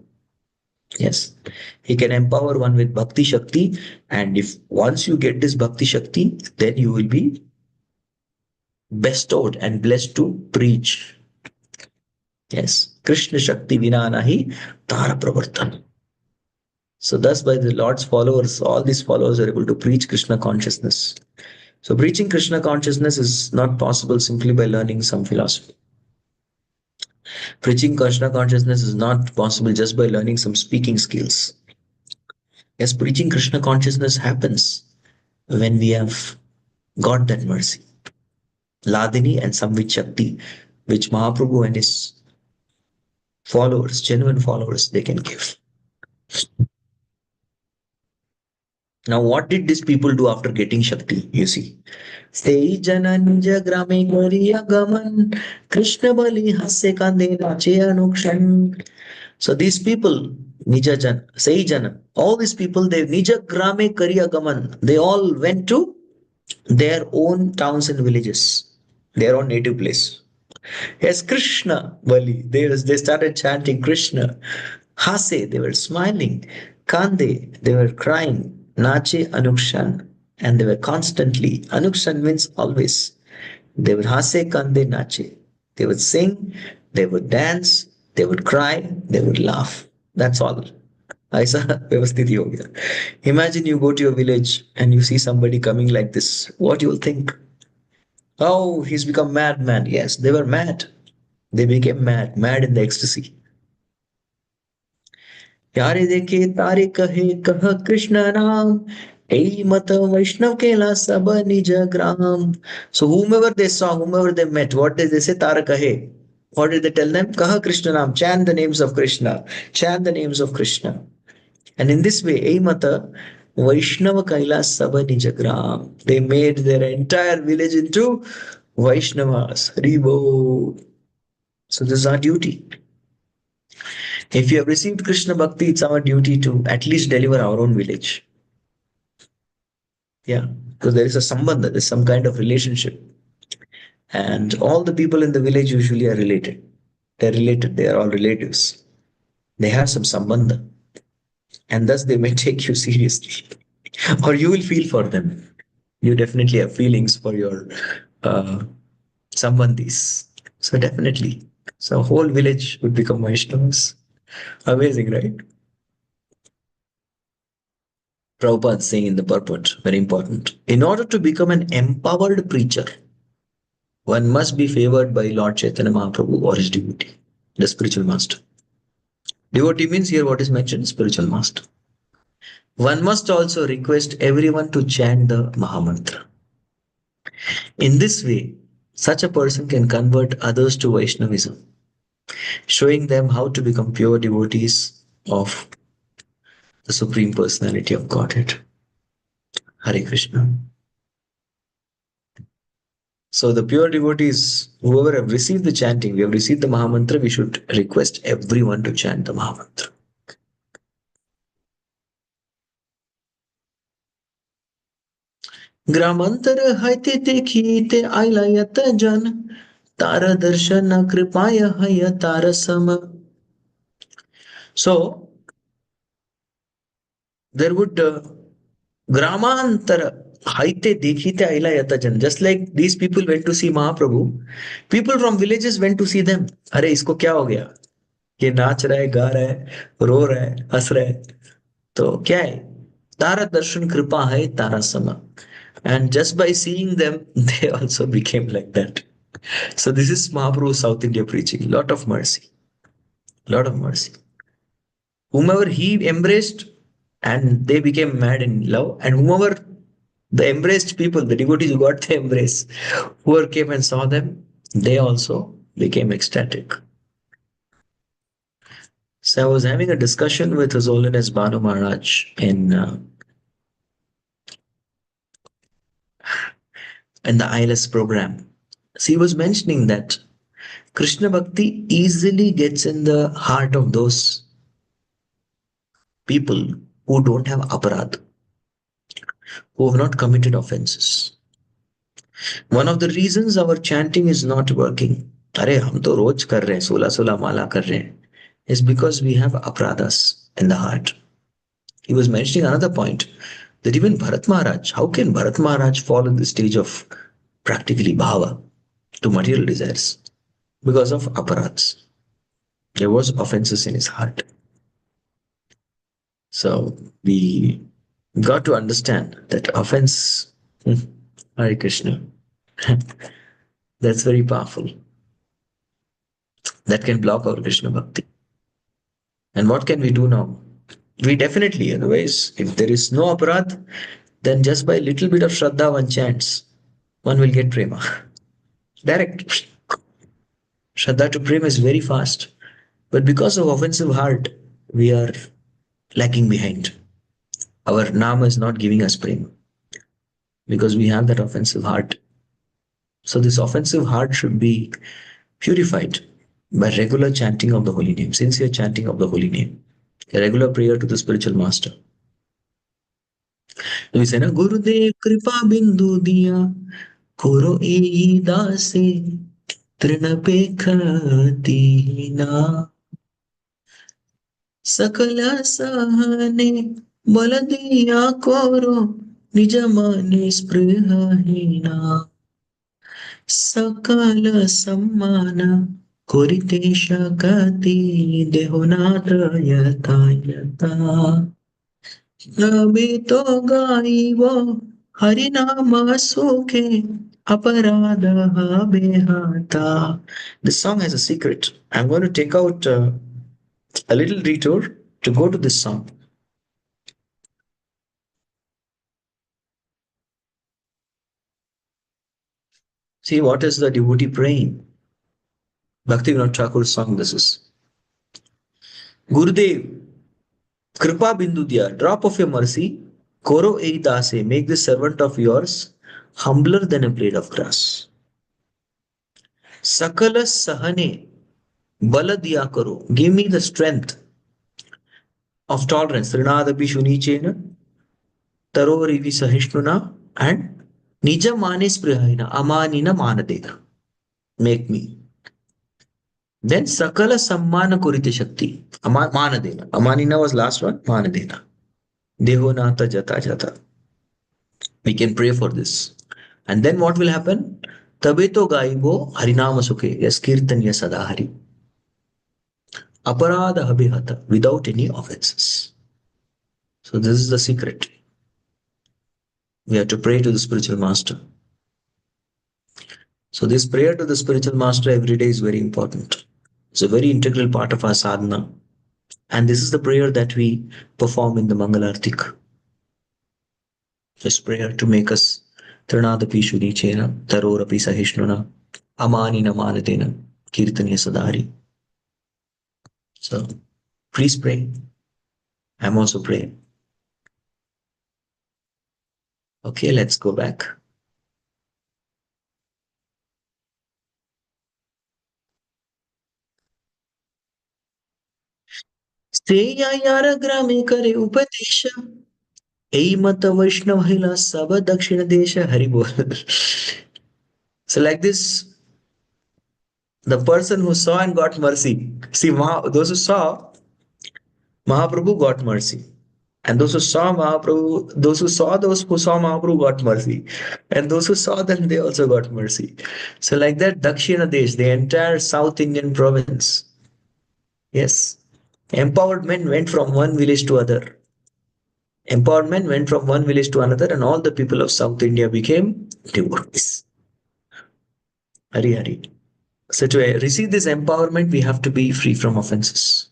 [SPEAKER 1] Yes, he can empower one with Bhakti Shakti, and if once you get this Bhakti Shakti, then you will be bestowed and blessed to preach. Yes, Krishna Shakti Vina Nahi Tara Pravartan. So thus by the Lord's followers, all these followers are able to preach Krishna consciousness. So preaching Krishna consciousness is not possible simply by learning some philosophy. Preaching Krishna consciousness is not possible just by learning some speaking skills. Yes, preaching Krishna consciousness happens when we have got that mercy. Ladini and Samvit Shakti, which Mahaprabhu and his followers, genuine followers, they can give. Now, what did these people do after getting Shakti? You see. Sei jananja grame kariya gaman Krishna bali hasse kande nache anukshan. So these people, Nija Jan, Sei Jana, all these people, they Nija grame kariya gaman. They all went to their own towns and villages, their own native place. Yes, Krishna Bali. They started chanting Krishna. Hase, they were smiling. Kande, they were crying. Nache Anukshan, and they were constantly. Anukshan means always. They would Hase Kande Nache. They would sing, they would dance, they would cry, they would laugh. That's all. ऐसा व्यवस्थित ही हो गया. Imagine you go to your village and you see somebody coming like this. What you will think? Oh, he's become madman. Yes, they were mad. They became mad, mad in the ecstasy. यारे देखे तारे कहे कह कृष्ण नाम ei mata vaishnav kela sab nij gram. So whomever they saw, whomever they met, what did they say? Tara kahe. What did they tell them? Kaha Krishna naam. Chant the names of Krishna. Chant the names of Krishna. And in this way, ei mata vaishnava kaila sab nij gram. They made their entire village into Vaishnavas. Haribo. So this is our duty. If you have received Krishna Bhakti, it's our duty to at least deliver our own village. Yeah, because there is a sambandha, there's some kind of relationship. And all the people in the village usually are related. They're related, they are all relatives. They have some sambandha. And thus they may take you seriously. Or you will feel for them. You definitely have feelings for your sambandhis. So definitely. So whole village would become Vaishnavas. Amazing, right? Prabhupada saying in the purport, very important. In order to become an empowered preacher, one must be favored by Lord Chaitanya Mahaprabhu or his devotee, the spiritual master. Devotee means here what is mentioned, spiritual master. One must also request everyone to chant the Mahamantra. In this way, such a person can convert others to Vaishnavism, showing them how to become pure devotees of the Supreme Personality of Godhead. Hare Krishna. So the pure devotees, whoever have received the chanting, we have received the Mahamantra, we should request everyone to chant the Mahamantra. ग्रामांतर हायते देखीते आयला यत जन तार दर्शन कृपाय हय तार सम. So there would Gramantar Haite Dekhite Aila Yatajan. Just like these people went to see Mahaprabhu, people from villages went to see them. अरे इसको क्या हो गया? ये नाच रहा है, गा रहा है, रो रहा है, हंस रहा है. तो क्या है? तारा दर्शन कृपा है तारा समा. And just by seeing them, they also became like that. So this is Mahaprabhu's South India preaching. Lot of mercy. Lot of mercy. Whomever he embraced and they became mad in love, and whomever the embraced people, the devotees who got the embrace, whoever came and saw them, they also became ecstatic. So I was having a discussion with His Holiness Banu Maharaj in the ILS program. So he was mentioning that Krishna Bhakti easily gets in the heart of those people who don't have aparad, who have not committed offenses. One of the reasons our chanting is not working, अरे हम तो रोज कर रहे हैं 16 माला कर रहे हैं, is because we have apradhas in the heart. He was mentioning another point that even Bharat Maharaj, how can Bharat Maharaj fall in the stage of practically bhava to material desires? Because of aparadhs. There was offenses in his heart. So we got to understand that offense, Hare Krishna, that's very powerful. That can block our Krishna Bhakti. And what can we do now? We definitely, otherwise, if there is no aparadh, then just by a little bit of Shraddha one chants, one will get prema. Direct. Shraddha to prema is very fast. But because of offensive heart, we are lagging behind. Our Nama is not giving us prema because we have that offensive heart. So this offensive heart should be purified by regular chanting of the holy name, sincere chanting of the holy name, a regular prayer to the spiritual master. तो इसे ना गुरुदेव कृपा बिंदु दिया कोरो ए दासे तृण पेखती ना सकल सहने बल दिया कोरो निज माने स्पृहहीना सकल सम्मान कोरिते शकति देहोनाथ यथा यथा नबी तो गाइब हरि नाम सुखे अपराध बेहता. This song has a secret. I'm going to take out a little detour to go to this song. See, what is the devotee praying? Bhaktivinoda Thakur's song this is. Gurudev, Kripa Bindu Diya, drop of your mercy, Koro Ei Dase, make this servant of yours humbler than a blade of grass. Sakala Sahane, Bala Diya Karo, give me the strength of tolerance. Rinadapi Shunichena, Taro Rivi Sahishnuna, and Nija Manis Prihina, Amanina Manadena. Make me. Then Sakala Sammana Kurite Shakti. Manadena. Amanina was last one. Manadena. Dehonata Jata Jata. We can pray for this. And then what will happen? Tabeto Gaibo Harinama Sukhe. Yes, Kirtanya Sadahari. Aparada Habihata. Without any offenses. So this is the secret. We have to pray to the spiritual master. So this prayer to the spiritual master every day is very important. It's a very integral part of our sadhana. And this is the prayer that we perform in the Mangalartik. This prayer to make us Trinadapi Shunichena, Tarorapi Sahishnuna, Amanina Manadena, Kirtanya Sadari. So please pray. I'm also praying. Okay, let's go back. Steya yara grame kare upadesha. Ei mata Vaishnavahila Saba Dakshina Desha Haribol. So like this, the person who saw and got mercy. See, those who saw Mahaprabhu got mercy. And those who saw Mahaprabhu, those who saw Mahaprabhu got mercy. And those who saw them, they also got mercy. So like that, Dakshina Desh, the entire South Indian province. Yes. Empowered men went from one village to other. Empowered men went from one village to another, and all the people of South India became devotees. Hari Hari. So to receive this empowerment, we have to be free from offenses,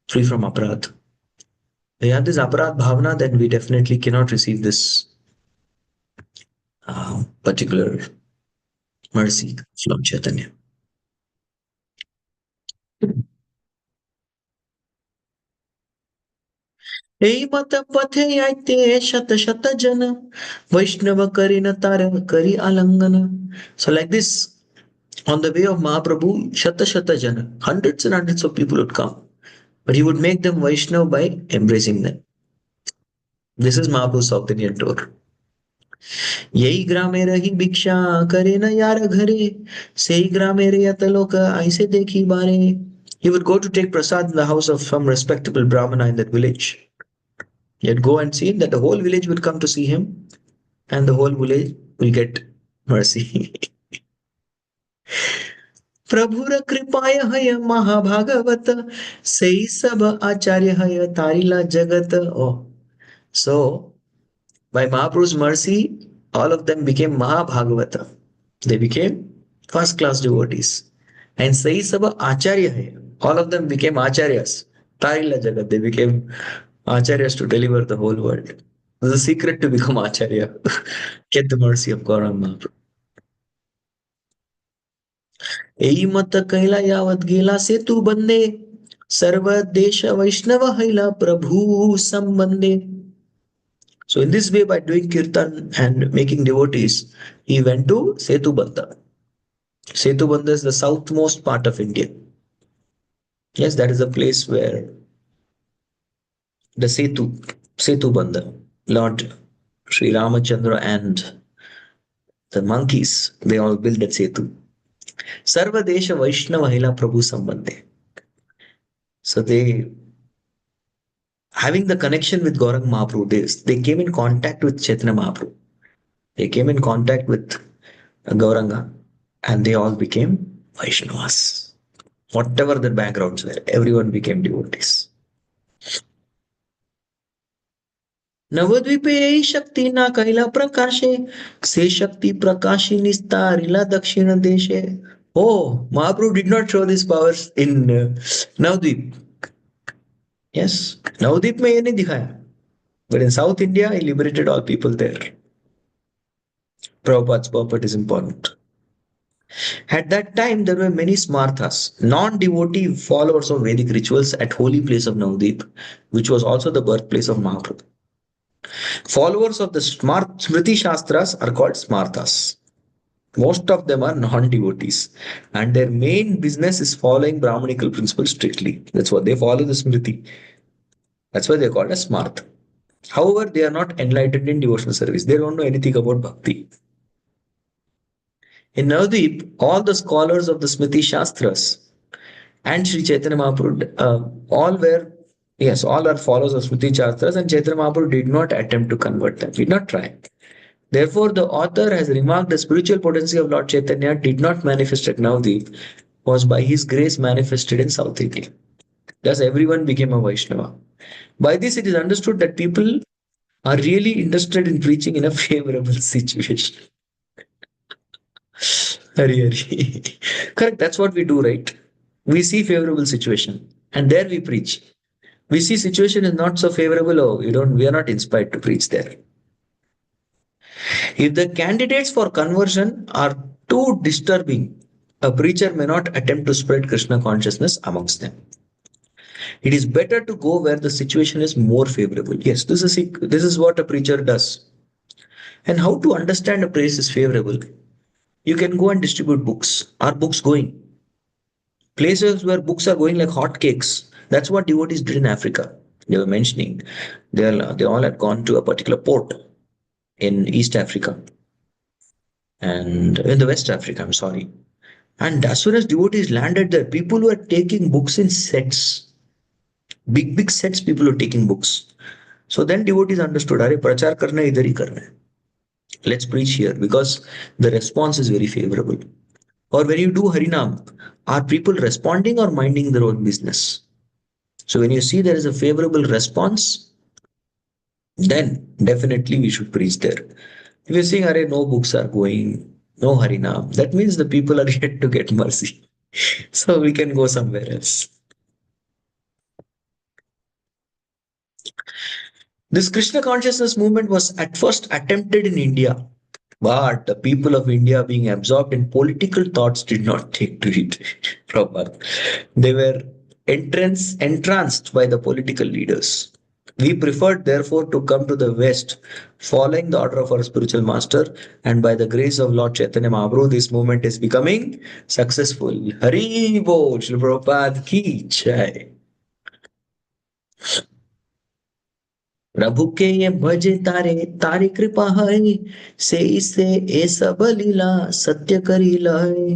[SPEAKER 1] free from aparadh. We have this aparadh bhavana, then we definitely cannot receive this particular mercy from Chaitanya. हे मत पथे ऐते शत शत जन वैष्णव करीन तार करी आलंगन. So like this, on the way of Mahaprabhu, shata shata jana, hundreds and hundreds of people would come, but he would make them Vaishnav by embracing them. This is Mahaprabhu's South Indian tour. यही ग्रामे रही भिक्षा करे न यार घरे सेही ग्रामे रहत लोक ऐसे देखी बारे. He would go to take prasad in the house of some respectable Brahmana in that village. He'd go and see that the whole village would come to see him, and the whole village will get mercy. प्रभुर कृपाय हय महाभागवत सही सब आचार्य हय तारिला jagat. Oh, so by Mahaprabhu's mercy, all of them became Mahabhagavata. They became first class devotees. And Sai Saba Acharya hai. All of them became Acharyas. Tarila Jagat. They became Acharyas to deliver the whole world. There's a secret to become Acharya. Get the mercy of Gauranga Mahaprabhu. एई मत कैला यावत गेला से तू बंदे सर्व देश वैष्णव हैला प्रभु संबंधे. So in this way, by doing kirtan and making devotees, he went to Setubandha. Setubandha is the southmost part of India. Yes, that is the place where the Setubandha, Lord Sri Ramachandra and the monkeys, they all built that Setu. Sarva Desha Vaishnava Hila Prabhu Sambandhe. So they, having the connection with Gaurang Mahaprabhu, they came in contact with Chaitanya Mahaprabhu. They came in contact with Gauranga, and they all became Vaishnavas. Whatever their backgrounds were, everyone became devotees. नवद्वीपे यही शक्ति ना कैला प्रकाशे से शक्ति प्रकाशी निस्तारिला दक्षिण देशे. Oh, Mahaprabhu did not show these powers in Navadvip. Yes, Navadvip में ये नहीं दिखाया. But in South India, he liberated all people there. Prabhupada's purport is important. At that time, there were many smarthas, non-devotee followers of Vedic rituals at holy place of Navadvip, which was also the birthplace of Mahaprabhu. Followers of the Smriti Shastras are called smarthas. Most of them are non-devotees, and their main business is following Brahmanical principles strictly. That's what they follow, the Smriti. That's why they're called as smarth. However, they are not enlightened in devotional service. They don't know anything about bhakti. In Navadvip, all the scholars of the Smriti Shastras and Sri Chaitanya Mahaprabhu, all are followers of Smriti Shastras, and Chaitanya Mahaprabhu did not attempt to convert them, did not try. Therefore, the author has remarked the spiritual potency of Lord Chaitanya did not manifest at Navadvip, was by his grace manifested in South India. Thus, everyone became a Vaishnava. By this, it is understood that people are really interested in preaching in a favorable situation. Hari Hari. Correct, that's what we do, right? We see favorable situation and there we preach. We see situation is not so favorable, oh, we are not inspired to preach there. If the candidates for conversion are too disturbing, a preacher may not attempt to spread Krishna consciousness amongst them. It is better to go where the situation is more favorable. Yes, this is what a preacher does. And how to understand a place is favorable? You can go and distribute books. Are books going? Places where books are going like hotcakes. That's what devotees did in Africa. They were mentioning they all had gone to a particular port in East Africa and in the West Africa, I'm sorry. And as soon as devotees landed there, people were taking books in sets. Big sets, people were taking books. So then devotees understood, Are prachar karna idhar hi karna hai. Let's preach here because the response is very favorable. Or when you do Harinam, are people responding or minding their own business? So when you see there is a favorable response, then definitely we should preach there. If you're saying, no books are going, No Harinam. That means the people are yet to get mercy. So we can go somewhere else. This Krishna consciousness movement was at first attempted in India, but the people of India, being absorbed in political thoughts, did not take to it. Prabhupada. They were entranced by the political leaders. We preferred, therefore, to come to the West, following the order of our spiritual master, and by the grace of Lord Chaitanya Mahaprabhu, this movement is becoming successful. Hari Bol, Srila Prabhupada ki jai. प्रभु के ये भजे तारे तारी कृपा है से ए सब लीला सत्य करी लय.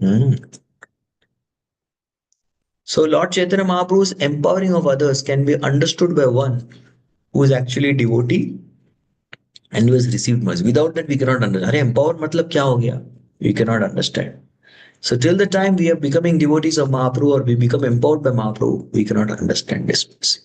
[SPEAKER 1] Hmm. So Lord Chaitanya Mahaprabhu's empowering of others can be understood by one who is actually a devotee and who has received mercy. Without that, we cannot understand. अरे empower मतलब क्या हो गया? We cannot understand. So till the time we are becoming devotees of Mahaprabhu or we become empowered by Mahaprabhu, we cannot understand this mercy.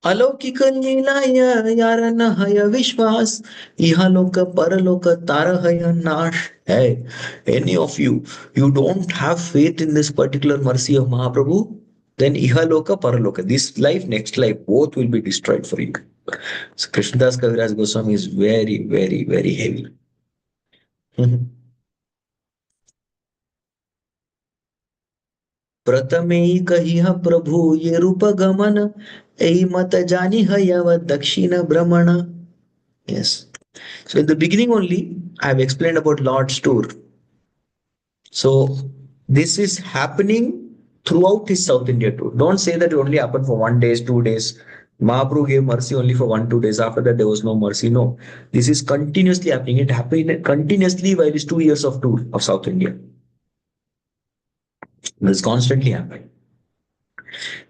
[SPEAKER 1] अलौकिक लीलाय यार न हय विश्वास इहलोक परलोक तार हय नाश. Hey, any of you don't have faith in this particular mercy of Mahaprabhu, then ihaloka paraloka, this life, next life, both will be destroyed for you. So Krishnadas Kaviraj Goswami is very, very, very heavy. प्रथमे कहिह प्रभु ये रूप गमन एहि मत जानी हयव दक्षिण भ्रमण. Yes. So in the beginning only, I have explained about Lord's tour. So this is happening throughout his South India tour. Don't say that it only happened for 1 day, 2 days. Mahaprabhu gave mercy only for 1, 2 days. After that, there was no mercy. No, this is continuously happening. It happened continuously while his 2 years of tour of South India. This constantly happening.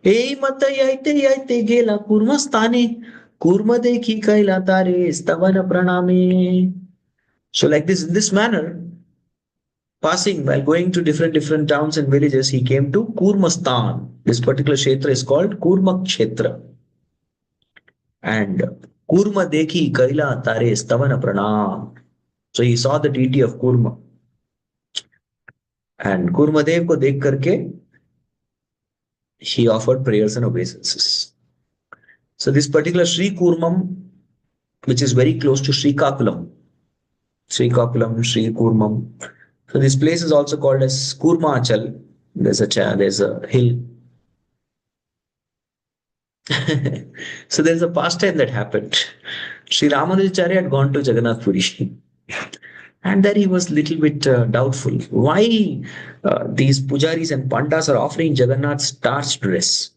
[SPEAKER 1] Hey mata yaite gela kurmastane kurma dekhi kaila tare stavana praname. So like this, in this manner, passing while going to different towns and villages, he came to Kurmastan. This particular kshetra is called Kurma Kshetra. And Kurma dekhi kaila tare stavana pranam. So he saw the deity of Kurma. And Kurma Dev ko dekh karke, he offered prayers and obeisances. So this particular Sri Kurmam, which is very close to Sri Kapilam, Sri Kurmam. So this place is also called as Kurmachal. There's a hill. So there's a pastime that happened. Sri Ramanujacharya had gone to Jagannath Puri. And there he was little bit doubtful. Why these pujaris and pandas are offering Jagannath starched dress?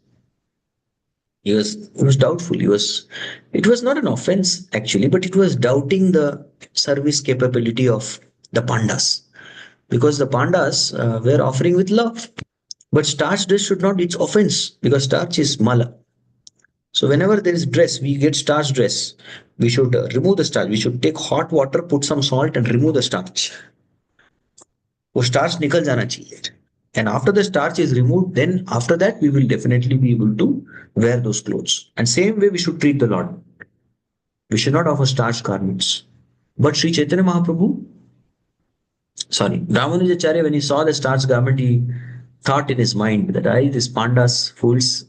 [SPEAKER 1] He was doubtful. It was not an offense actually, but it was doubting the service capability of the pandas. Because the pandas were offering with love. But starch dress should not, it's offense because starch is mala. So whenever there is dress, we get starch dress. We should remove the starch. We should take hot water, put some salt and remove the starch. वो starch निकल जाना चाहिए. And after the starch is removed, then after that we will definitely be able to wear those clothes. And same way we should treat the Lord. We should not offer starch garments. But Sri Chaitanya Mahaprabhu, sorry, Ramanujacharya, when he saw the starch garment, he thought in his mind that I, these pandas, fools,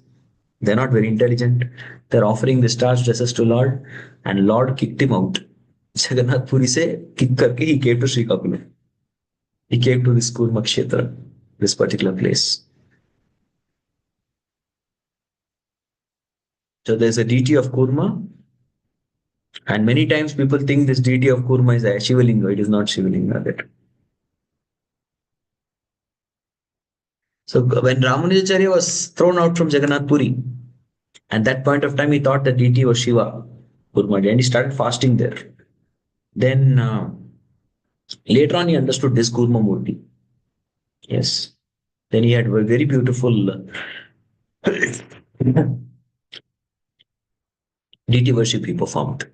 [SPEAKER 1] they're not very intelligent. They're offering the starch dresses to Lord, and Lord kicked him out. Jagannath Puri se kick karke he came to Sri Kapilam. He came to this Kurma Kshetra, this particular place. So there's a deity of Kurma, and many times people think this deity of Kurma is a Shivalinga. It is not Shivalinga. That. So when Ramanujacharya was thrown out from Jagannath Puri, at that point of time he thought the deity was Shiva, Kurma, and he started fasting there. Then later on he understood this Kurma Murti. Yes. Then he had a very beautiful deity worship he performed.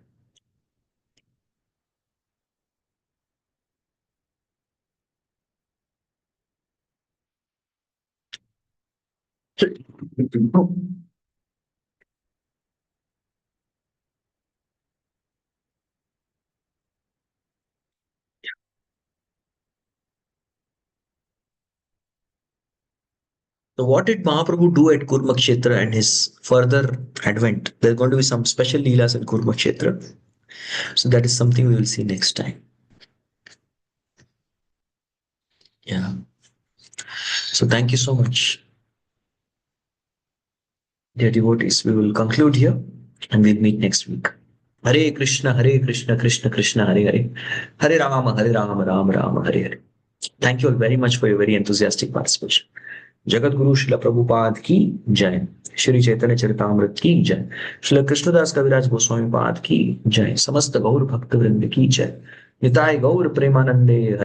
[SPEAKER 1] So what did Mahaprabhu do at Kurmakshetra and his further advent? There are going to be some special leelas at Kurmakshetra. So that is something we will see next time. Yeah. So thank you so much, dear devotees. We will conclude here and we'll meet next week. Hare Krishna, Krishna Krishna, Hare Hare. Hare Rama, Rama Rama, Hare Hare. Thank you all very much for your very enthusiastic participation. Jagat Guru शिला प्रभुपाद की जय, श्री चैतन्य चरितामृत की जय, श्री कृष्णदास कविराज गोस्वामी पाद की जय, समस्त गौर भक्त वृंद की जय, निताय गौर प्रेमानंदे।